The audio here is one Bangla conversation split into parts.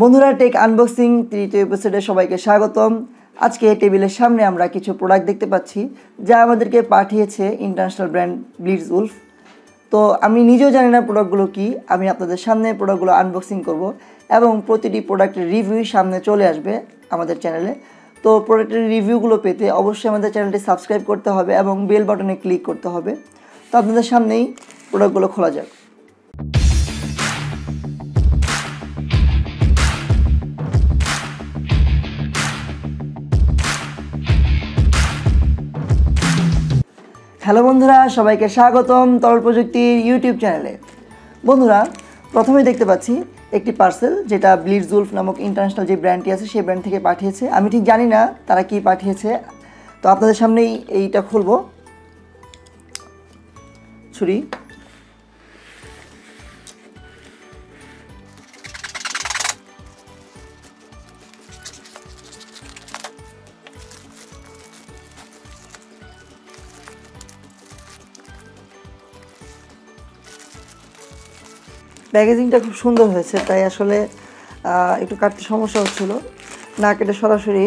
বন্ধুরা টেক আনবক্সিং তৃতীয় এপিসোডে সবাইকে স্বাগতম। আজকে টেবিলের সামনে আমরা কিছু প্রোডাক্ট দেখতে পাচ্ছি যা আমাদেরকে পাঠিয়েছে ইন্টারন্যাশনাল ব্র্যান্ড ব্লিটজ উলফ। তো আমি নিজেও জানি না প্রোডাক্টগুলো কি, আমি আপনাদের সামনে প্রোডাক্টগুলো আনবক্সিং করব এবং প্রতিটি প্রোডাক্টের রিভিউ সামনে চলে আসবে আমাদের চ্যানেলে। তো প্রোডাক্টের রিভিউগুলো পেতে অবশ্যই আমাদের চ্যানেলটি সাবস্ক্রাইব করতে হবে এবং বেল বাটনে ক্লিক করতে হবে। তো আপনাদের সামনেই প্রোডাক্টগুলো খোলা যাক। হ্যালো বন্ধুরা, সবাইকে স্বাগতম তরল প্রযুক্তির ইউটিউব চ্যানেলে। বন্ধুরা প্রথমেই দেখতে পাচ্ছি একটি পার্সেল, যেটা ব্লিটজ উলফ নামক ইন্টারন্যাশনাল যে ব্র্যান্ডটি আছে সেই ব্র্যান্ড থেকে পাঠিয়েছে। আমি ঠিক জানি না তারা কি পাঠিয়েছে, তো আপনাদের সামনেই এইটা খুলবো। ছুরি, প্যাকেজিংটা খুব সুন্দর হয়েছে, তাই আসলে একটু কাটতে সমস্যা হচ্ছিল। না কেটে সরাসরি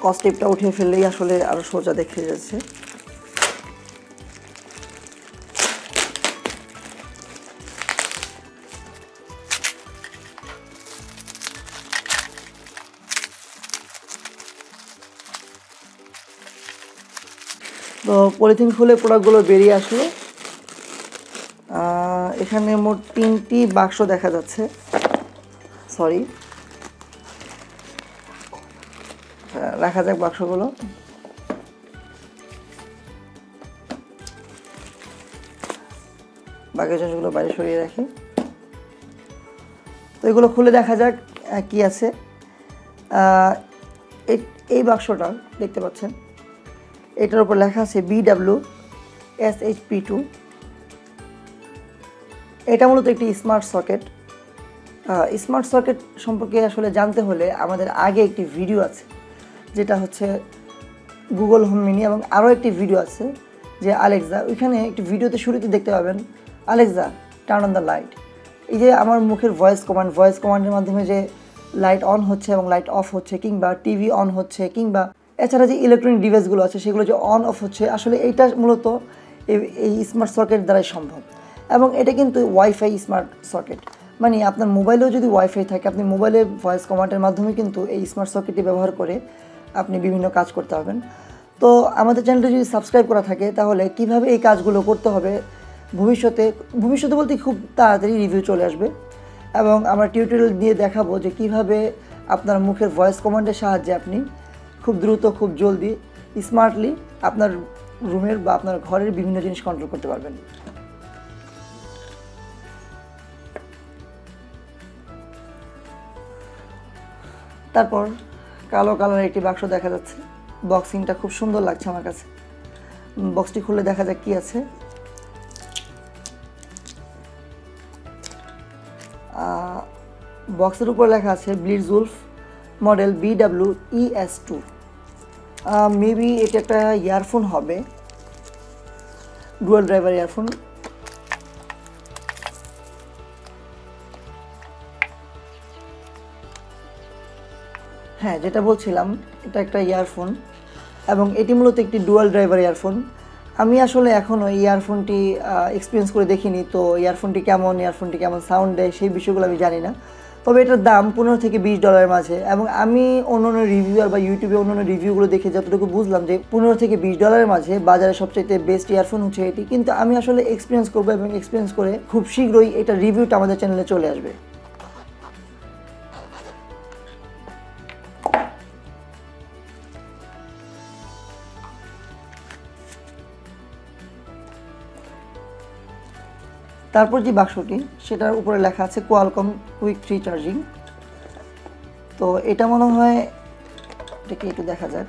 কস্টেপটা উঠিয়ে ফেললেই আসলে আরও সোজা দেখে যাচ্ছে। তো পলিথিন খুলে প্রোডাক্টগুলো বেরিয়ে আসলো। এখানে মোট 3টি বাক্স দেখা যাচ্ছে। সরি, রাখা যাক বাক্সগুলো। বাকি জিনিসগুলো বাইরে সরিয়ে রাখি। তো এগুলো খুলে দেখা যাক কি আছে। এই বাক্সটা দেখতে পাচ্ছেন, এটার উপর লেখা আছে BW/SP2। এটা মূলত একটি স্মার্ট সকেট। স্মার্ট সকেট সম্পর্কে আসলে জানতে হলে আমাদের আগে একটি ভিডিও আছে, যেটা হচ্ছে গুগল হোম মিনি, এবং আরও একটি ভিডিও আছে যে আলেক্সা। ওইখানে একটি ভিডিওতে শুরুতে দেখতে পাবেন Alexa turn on the light. এই যে আমার মুখের ভয়েস কমান্ডের মাধ্যমে যে লাইট অন হচ্ছে এবং লাইট অফ হচ্ছে, কিংবা টিভি অন হচ্ছে, কিংবা এছাড়া যে ইলেকট্রনিক ডিভাইসগুলো আছে সেগুলো যে অন অফ হচ্ছে, আসলে এইটা মূলত এই স্মার্ট সকেট দ্বারাই সম্ভব। এবং এটা কিন্তু ওয়াইফাই স্মার্ট সকেট, মানে আপনার মোবাইলেও যদি ওয়াইফাই থাকে, আপনি মোবাইলে ভয়েস কমান্ডের মাধ্যমে কিন্তু এই স্মার্ট সকেটটি ব্যবহার করে আপনি বিভিন্ন কাজ করতে পারবেন। তো আমাদের চ্যানেলটি যদি সাবস্ক্রাইব করা থাকে, তাহলে কিভাবে এই কাজগুলো করতে হবে ভবিষ্যতে বলতে খুব তাড়াতাড়ি রিভিউ চলে আসবে, এবং আমরা টিউটোরিয়াল দিয়ে দেখাবো যে কিভাবে আপনার মুখের ভয়েস কমান্ডের সাহায্যে আপনি খুব দ্রুত, খুব জলদি, স্মার্টলি আপনার রুমের বা আপনার ঘরের বিভিন্ন জিনিস কন্ট্রোল করতে পারবেন। তারপর কালো কালারের একটি বাক্স দেখা যাচ্ছে। বক্সিংটা খুব সুন্দর লাগছে আমার কাছে। বক্সটি খুলে দেখা যাক কি আছে। বক্সের উপর লেখা আছে blitz Wolf model BW/ES2। Maybe এটা একটা ইয়ারফোন হবে, ডুয়াল ড্রাইভার ইয়ারফোন। হ্যাঁ, যেটা বলছিলাম, এটা একটা ইয়ারফোন এবং এটি মূলত একটি ডুয়াল ড্রাইভার ইয়ারফোন। আমি আসলে এখনও ইয়ারফোনটি এক্সপিরিয়েন্স করে দেখিনি, তো ইয়ারফোনটি কেমন সাউন্ড দেয় সেই বিষয়গুলো আমি জানি না। তবে এটার দাম $15 থেকে $20 মাঝে, এবং আমি অন্যান্য রিভিউয়ার বা ইউটিউবে অন্যান্য রিভিউগুলো দেখে যতটুকু বুঝলাম যে $15 থেকে $20 মাঝে বাজারে সবচাইতে বেস্ট ইয়ারফোন হচ্ছে এটি। কিন্তু আমি আসলে এক্সপিরিয়েন্স করবো এবং এক্সপিরিয়েন্স করে খুব শীঘ্রই এটা রিভিউটা আমাদের চ্যানেলে চলে আসবে। তারপর যে বাক্সটি, সেটার উপরে লেখা আছে কোয়ালকম কুইক 3 চার্জিং। তো এটা মনে হয়, এটাকে একটু দেখা যাক।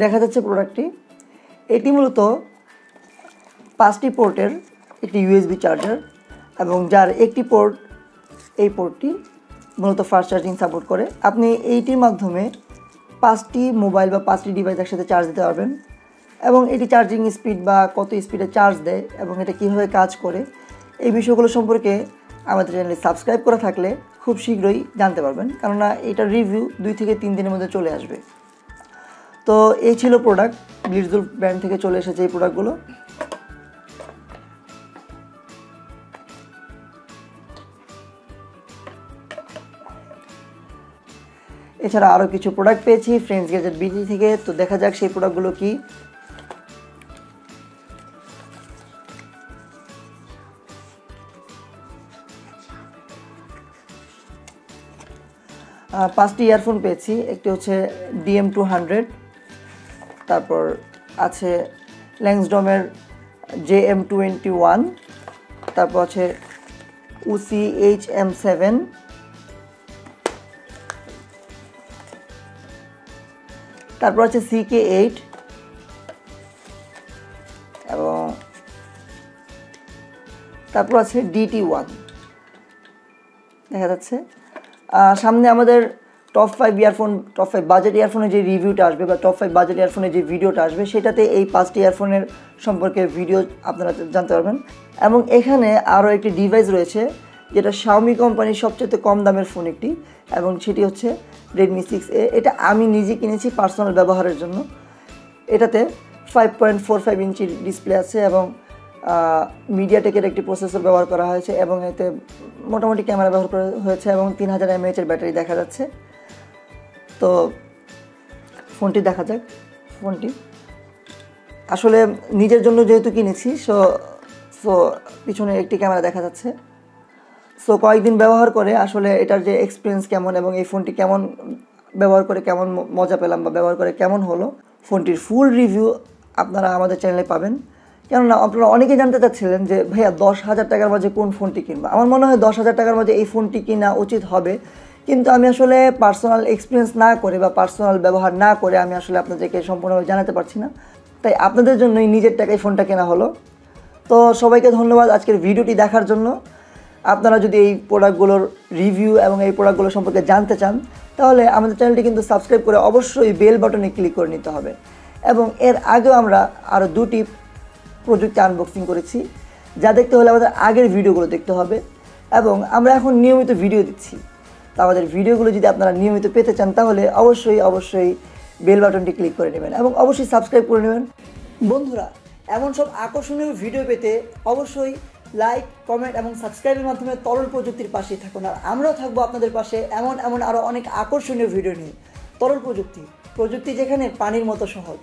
দেখা যাচ্ছে প্রোডাক্টটি। এটি মূলত 5টি পোর্টের একটি ইউএসবি চার্জার এবং যার একটি পোর্ট, এই পোর্টটি মূলত ফাস্ট চার্জিং সাপোর্ট করে। আপনি এইটির মাধ্যমে 5টি মোবাইল বা 5টি ডিভাইস একসাথে চার্জ দিতে পারবেন এবং এটি চার্জিং স্পিড বা কত স্পিডে চার্জ দেয় এবং এটা কীভাবে কাজ করে এই বিষয়গুলো সম্পর্কে আমাদের চ্যানেলে সাবস্ক্রাইব করা থাকলে খুব শীঘ্রই জানতে পারবেন, কেননা এটার রিভিউ 2 থেকে 3 দিনের মধ্যে চলে আসবে। তো এই ছিল প্রোডাক্ট, ব্লিটজুল ব্র্যান্ড থেকে চলে এসেছে এই প্রোডাক্টগুলো। এছাড়া আরও কিছু প্রোডাক্ট পেয়েছি ফ্রেন্ডস গ্যাজেট বিডি থেকে। তো দেখা যাক সেই প্রোডাক্টগুলো কি। পাঁচটি ইয়ারফোন পেয়েছি। একটি হচ্ছে DM200, তারপর আছে ল্যাংসডমের JM21, তারপর আছে UC HM7, তারপর আছে CK8 এবং তারপর আছে DT1 দেখা যাচ্ছে। সামনে আমাদের টপ 5 ইয়ারফোন, টপ 5 বাজেট ইয়ারফোনের যে রিভিউটা আসবে বা টপ 5 বাজেট ইয়ারফোনের যে ভিডিওটা আসবে সেটাতে এই 5টি ইয়ারফোনের সম্পর্কে ভিডিও আপনারা জানতে পারবেন। এবং এখানে আরও একটি ডিভাইস রয়েছে যেটা Xiaomi কোম্পানির সবচেয়ে কম দামের ফোন একটি, এবং সেটি হচ্ছে Redmi 6A। এটা আমি নিজে কিনেছি পার্সোনাল ব্যবহারের জন্য। এটাতে 5.45 ইঞ্চির ডিসপ্লে আছে এবং মিডিয়াটেকের একটি প্রসেসর ব্যবহার করা হয়েছে এবং এতে মোটামুটি ক্যামেরা ব্যবহার করা হয়েছে এবং 3000 mAh এর ব্যাটারি দেখা যাচ্ছে। তো ফোনটি দেখা যাক। ফোনটি আসলে নিজের জন্য যেহেতু কিনেছি সো পিছনে একটি ক্যামেরা দেখা যাচ্ছে। সো কয়েকদিন ব্যবহার করে আসলে এটার যে এক্সপিরিয়েন্স কেমন এবং এই ফোনটি কেমন ব্যবহার করে কেমন মজা পেলাম বা ব্যবহার করে কেমন হলো, ফোনটির ফুল রিভিউ আপনারা আমাদের চ্যানেলে পাবেন। কেননা আপনারা অনেকেই জানতে চাচ্ছিলেন যে ভাইয়া 10,000 টাকার মাঝে কোন ফোনটি কিনবো। আমার মনে হয় 10,000 টাকার মাঝে এই ফোনটি কিনা উচিত হবে, কিন্তু আমি আসলে পার্সোনাল এক্সপিরিয়েন্স না করে বা পার্সোনাল ব্যবহার না করে আমি আসলে আপনাদেরকে সম্পূর্ণভাবে জানাতে পারছি না, তাই আপনাদের জন্যই নিজের টাকায় ফোনটা কেনা হলো। তো সবাইকে ধন্যবাদ আজকের ভিডিওটি দেখার জন্য। আপনারা যদি এই প্রোডাক্টগুলোর রিভিউ এবং এই প্রোডাক্টগুলো সম্পর্কে জানতে চান তাহলে আমাদের চ্যানেলটি কিন্তু সাবস্ক্রাইব করে অবশ্যই বেল বাটনে ক্লিক করে নিতে হবে। এবং এর আগেও আমরা আরও 2টি প্রযুক্তি আনবক্সিং করেছি, যা দেখতে হলে আমাদের আগের ভিডিওগুলো দেখতে হবে। এবং আমরা এখন নিয়মিত ভিডিও দিচ্ছি, তো আমাদের ভিডিওগুলো যদি আপনারা নিয়মিত পেতে চান তাহলে অবশ্যই বেল বাটনটি ক্লিক করে নেবেন এবং অবশ্যই সাবস্ক্রাইব করে নেবেন। বন্ধুরা, এমন সব আকর্ষণীয় ভিডিও পেতে অবশ্যই লাইক, কমেন্ট এবং সাবস্ক্রাইবের মাধ্যমে তরল প্রযুক্তির পাশেই থাকুন। আর আমরাও থাকবো আপনাদের পাশে এমন আরও অনেক আকর্ষণীয় ভিডিও নিয়ে। তরল প্রযুক্তি, প্রযুক্তি যেখানে পানির মতো সহজ।